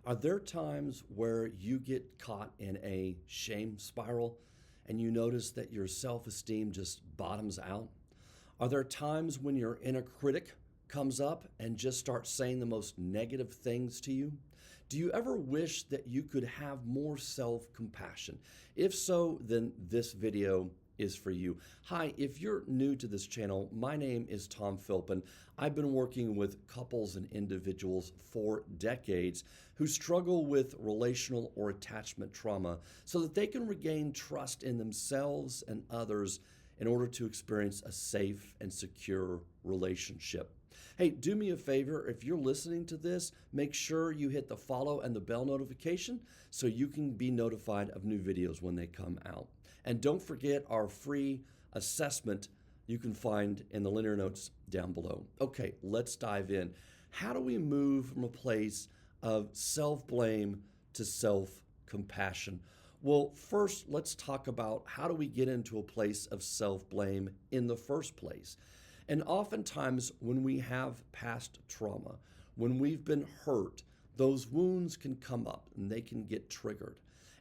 Are there times where you get caught in a shame spiral and you notice that your self esteem just bottoms out? Are there times when your inner critic comes up and just starts saying the most negative things to you? Do you ever wish that you could have more self compassion? If so, then this video is for you. Hi, if you're new to this channel, my name is Tom Philpin. I've been working with couples and individuals for decades who struggle with relational or attachment trauma so that they can regain trust in themselves and others in order to experience a safe and secure relationship. Hey, do me a favor. If you're listening to this, make sure you hit the follow and the bell notification so you can be notified of new videos when they come out. And don't forget our free assessment you can find in the linear notes down below. Okay, let's dive in. How do we move from a place of self-blame to self-compassion? Well, first, let's talk about how do we get into a place of self-blame in the first place. And oftentimes, when we have past trauma, when we've been hurt, those wounds can come up and they can get triggered.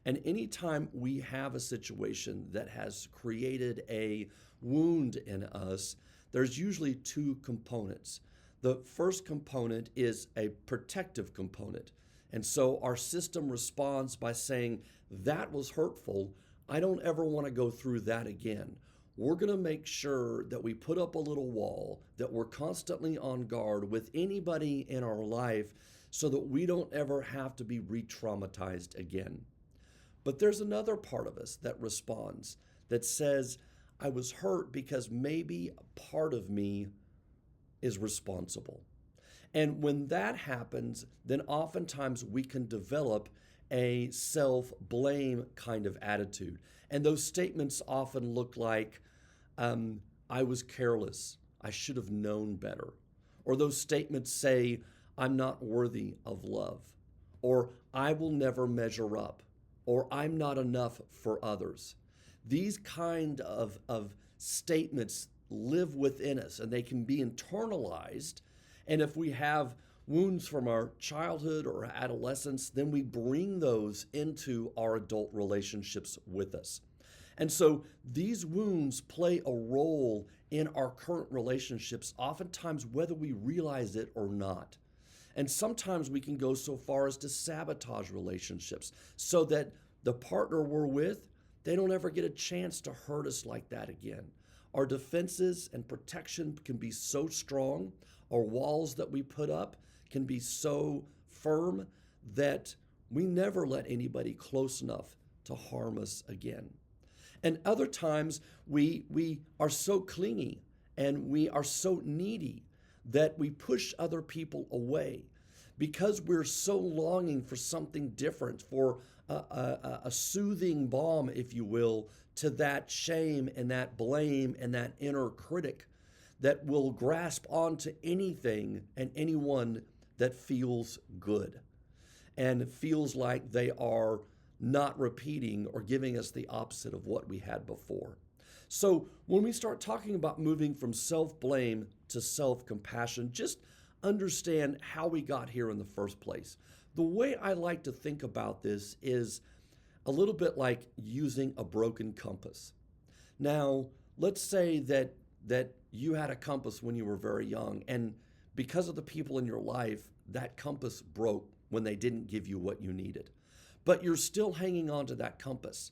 And anytime we have a situation that has created a wound in us, there's usually two components. The first component is a protective component. And so our system responds by saying, that was hurtful. I don't ever want to go through that again. We're going to make sure that we put up a little wall, that we're constantly on guard with anybody in our life so that we don't ever have to be re-traumatized again. But there's another part of us that responds, that says, I was hurt because maybe a part of me is responsible. And when that happens, then oftentimes we can develop a self-blame kind of attitude. And those statements often look like, I was careless, I should have known better. Or those statements say, I'm not worthy of love. Or I will never measure up. Or I'm not enough for others. These kind of statements live within us and they can be internalized. And if we have wounds from our childhood or adolescence, then we bring those into our adult relationships with us. And so these wounds play a role in our current relationships, oftentimes whether we realize it or not. And sometimes we can go so far as to sabotage relationships so that the partner we're with, they don't ever get a chance to hurt us like that again. Our defenses and protection can be so strong. Our walls that we put up can be so firm that we never let anybody close enough to harm us again. And other times we are so clingy and we are so needy that we push other people away because we're so longing for something different, for a soothing balm, if you will, to that shame and that blame and that inner critic that will grasp onto anything and anyone that feels good and feels like they are not repeating or giving us the opposite of what we had before. So when we start talking about moving from self-blame to self-compassion, just understand how we got here in the first place. The way I like to think about this is a little bit like using a broken compass. Now, let's say that you had a compass when you were very young, and because of the people in your life, that compass broke when they didn't give you what you needed. But you're still hanging on to that compass.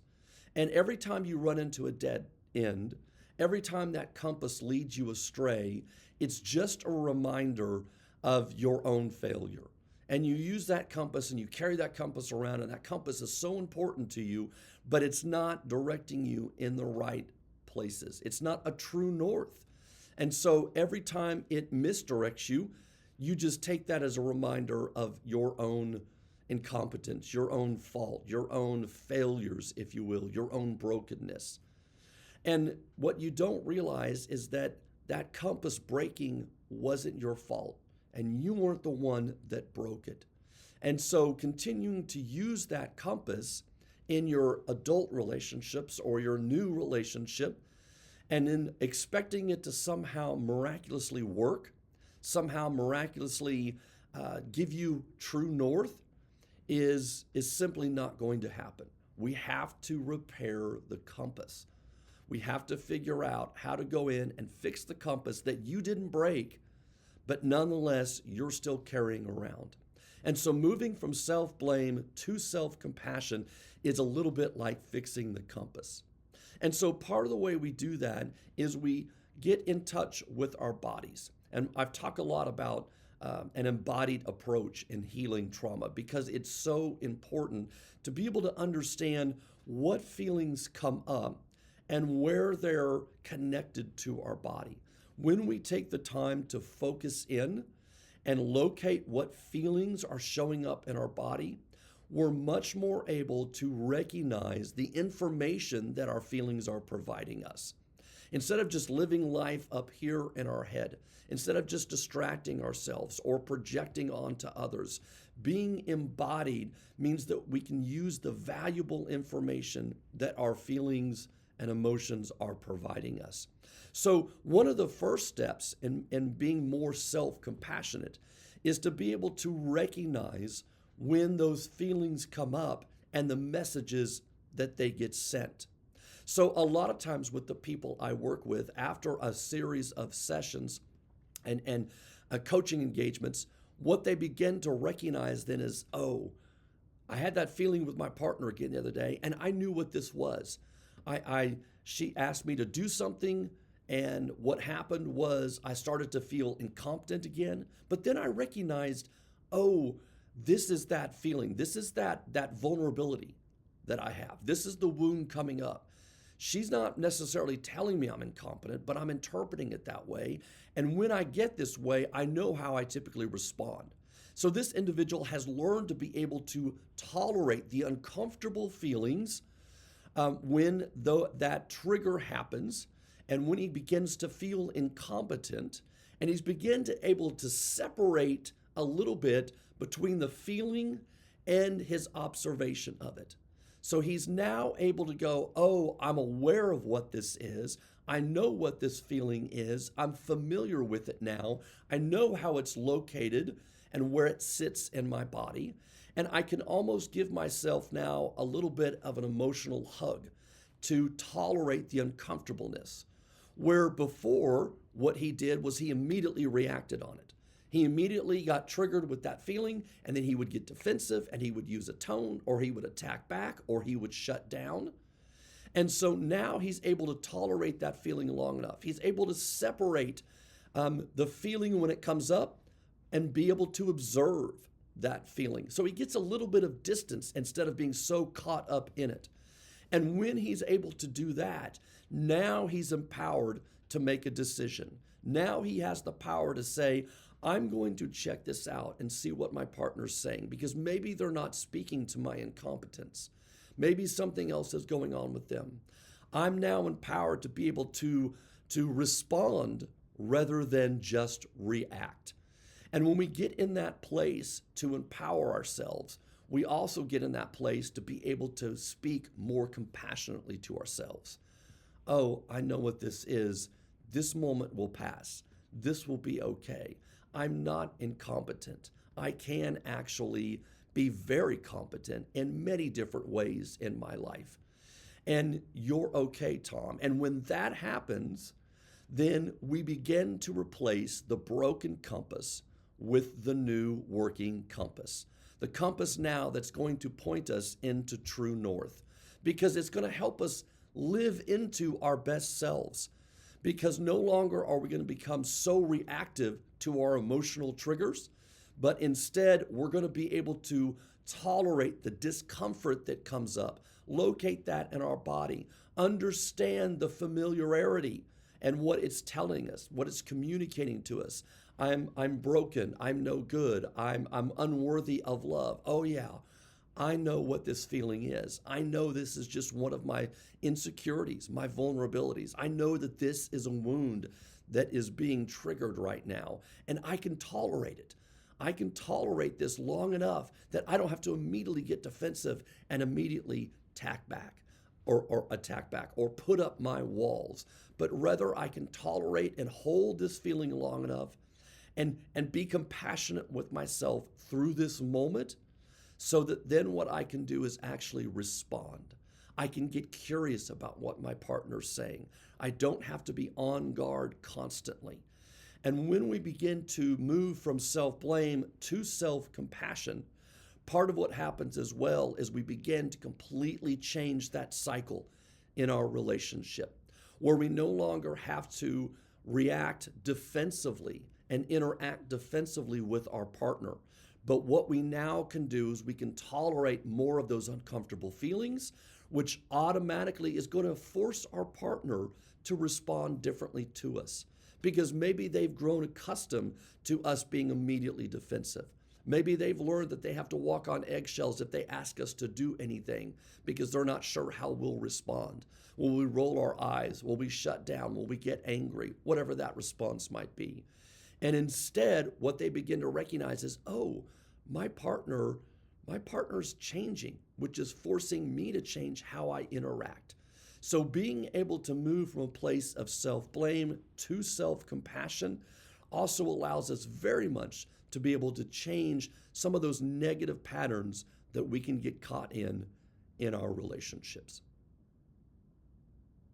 And every time you run into a dead end, every time that compass leads you astray, it's just a reminder of your own failure. And you use that compass and you carry that compass around, and that compass is so important to you, but it's not directing you in the right places. It's not a true north. And so every time it misdirects you, you just take that as a reminder of your own incompetence, your own fault, your own failures, if you will, your own brokenness. And what you don't realize is that that compass breaking wasn't your fault, and you weren't the one that broke it. And so continuing to use that compass in your adult relationships or your new relationship, and then expecting it to somehow miraculously work, somehow miraculously give you true north, is simply not going to happen. We have to repair the compass. We have to figure out how to go in and fix the compass that you didn't break, but nonetheless, you're still carrying around. And so moving from self-blame to self-compassion is a little bit like fixing the compass. And so part of the way we do that is we get in touch with our bodies. And I've talked a lot about an embodied approach in healing trauma because it's so important to be able to understand what feelings come up and where they're connected to our body. When we take the time to focus in and locate what feelings are showing up in our body, we're much more able to recognize the information that our feelings are providing us. Instead of just living life up here in our head, instead of just distracting ourselves or projecting onto others, being embodied means that we can use the valuable information that our feelings and emotions are providing us. So one of the first steps in being more self-compassionate is to be able to recognize when those feelings come up and the messages that they get sent. So a lot of times with the people I work with, after a series of sessions and coaching engagements, what they begin to recognize then is, oh, I had that feeling with my partner again the other day, and I knew what this was. She asked me to do something, and what happened was I started to feel incompetent again. But then I recognized, oh, this is that feeling. This is that vulnerability that I have. This is the wound coming up. She's not necessarily telling me I'm incompetent, but I'm interpreting it that way. And when I get this way, I know how I typically respond. So this individual has learned to be able to tolerate the uncomfortable feelings when that trigger happens, and when he begins to feel incompetent, and he's able to separate a little bit between the feeling and his observation of it. So he's now able to go, oh, I'm aware of what this is. I know what this feeling is. I'm familiar with it now. I know how it's located and where it sits in my body. And I can almost give myself now a little bit of an emotional hug to tolerate the uncomfortableness. Where before, what he did was he immediately reacted on it. He immediately got triggered with that feeling, and then he would get defensive, and he would use a tone, or he would attack back, or he would shut down. And so now he's able to tolerate that feeling long enough. He's able to separate the feeling when it comes up and be able to observe that feeling. So he gets a little bit of distance instead of being so caught up in it. And when he's able to do that, now he's empowered to make a decision. Now he has the power to say, I'm going to check this out and see what my partner's saying, because maybe they're not speaking to my incompetence. Maybe something else is going on with them. I'm now empowered to be able to respond rather than just react. And when we get in that place to empower ourselves, we also get in that place to be able to speak more compassionately to ourselves. Oh, I know what this is. This moment will pass. This will be okay. I'm not incompetent. I can actually be very competent in many different ways in my life. And you're okay, Tom. And when that happens, then we begin to replace the broken compass with the new working compass. The compass now that's going to point us into true north, because it's going to help us live into our best selves. Because no longer are we going to become so reactive to our emotional triggers, but instead we're going to be able to tolerate the discomfort that comes up, locate that in our body, understand the familiarity and what it's telling us, what it's communicating to us. I'm broken, I'm no good, I'm unworthy of love. Oh yeah, I know what this feeling is. I know this is just one of my insecurities, my vulnerabilities. I know that this is a wound that is being triggered right now, and I can tolerate it. I can tolerate this long enough that I don't have to immediately get defensive and immediately attack back or put up my walls, but rather I can tolerate and hold this feeling long enough and be compassionate with myself through this moment so that then what I can do is actually respond. I can get curious about what my partner's saying. I don't have to be on guard constantly. And when we begin to move from self-blame to self-compassion, part of what happens as well is we begin to completely change that cycle in our relationship, where we no longer have to react defensively and interact defensively with our partner. But what we now can do is we can tolerate more of those uncomfortable feelings, which automatically is going to force our partner to respond differently to us, because maybe they've grown accustomed to us being immediately defensive. Maybe they've learned that they have to walk on eggshells if they ask us to do anything because they're not sure how we'll respond. Will we roll our eyes? Will we shut down? Will we get angry? Whatever that response might be. And instead, what they begin to recognize is, oh, my partner's changing, which is forcing me to change how I interact. So being able to move from a place of self-blame to self-compassion also allows us very much to be able to change some of those negative patterns that we can get caught in our relationships.